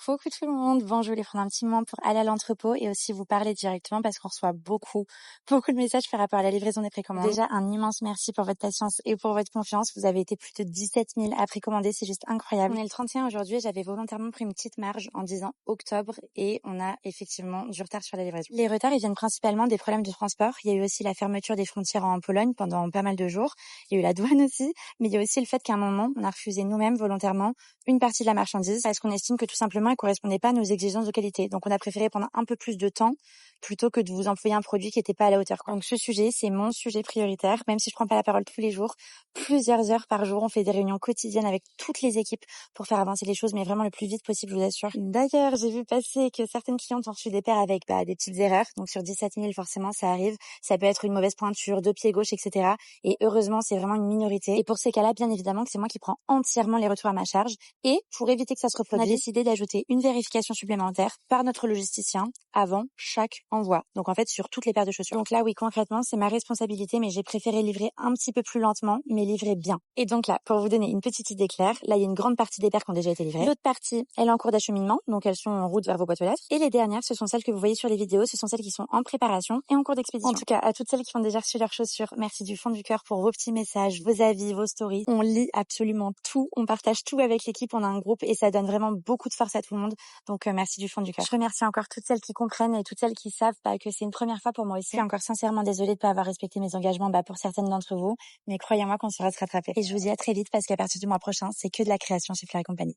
Coucou tout le monde. Bon, je voulais prendre un petit moment pour aller à l'entrepôt et aussi vous parler directement parce qu'on reçoit beaucoup de messages par rapport à la livraison des précommandes. Déjà, un immense merci pour votre patience et pour votre confiance. Vous avez été plus de 17 000 à précommander. C'est juste incroyable. On est le 31 aujourd'hui et j'avais volontairement pris une petite marge en disant octobre et on a effectivement du retard sur la livraison. Les retards, ils viennent principalement des problèmes de transport. Il y a eu aussi la fermeture des frontières en Pologne pendant pas mal de jours. Il y a eu la douane aussi, mais il y a aussi le fait qu'à un moment, on a refusé nous-mêmes volontairement une partie de la marchandise parce qu'on estime que tout simplement elle correspondait pas à nos exigences de qualité. Donc on a préféré prendre un peu plus de temps plutôt que de vous employer un produit qui n'était pas à la hauteur. Donc ce sujet, c'est mon sujet prioritaire, même si je prends pas la parole tous les jours. Plusieurs heures par jour, on fait des réunions quotidiennes avec toutes les équipes pour faire avancer les choses, mais vraiment le plus vite possible, je vous assure. D'ailleurs, j'ai vu passer que certaines clientes ont reçu des paires avec des petites erreurs. Donc sur 17 000, forcément, ça arrive. Ça peut être une mauvaise pointure, deux pieds gauche, etc. Et heureusement, c'est vraiment une minorité. Et pour ces cas-là, bien évidemment que c'est moi qui prends entièrement les retours à ma charge. Et pour éviter que ça se reproduise, on a décidé d'ajouter une vérification supplémentaire par notre logisticien avant chaque envoi. Donc en fait, sur toutes les paires de chaussures. Donc là, oui, concrètement, c'est ma responsabilité, mais j'ai préféré livrer un petit peu plus lentement, mais livrer bien. Et donc là, pour vous donner une petite idée claire, là, il y a une grande partie des paires qui ont déjà été livrées. L'autre partie, elle est en cours d'acheminement, donc elles sont en route vers vos boîtes aux lettres. Et les dernières, ce sont celles que vous voyez sur les vidéos, ce sont celles qui sont en préparation et en cours d'expédition. En tout cas, à toutes celles qui ont déjà reçu leurs chaussures, merci du fond du cœur pour vos petits messages, vos avis, vos stories. On lit absolument tout, on partage tout avec l'équipe, on a un groupe et ça donne vraiment beaucoup de force à tout le monde. Donc merci du fond du cœur. Je remercie encore toutes celles qui comprennent et toutes celles qui savent que c'est une première fois pour moi aussi. Je suis encore sincèrement désolée de pas avoir respecté mes engagements pour certaines d'entre vous, mais croyez-moi qu'on saura se rattraper. Et je vous dis à très vite parce qu'à partir du mois prochain, c'est que de la création chez Flair et compagnie.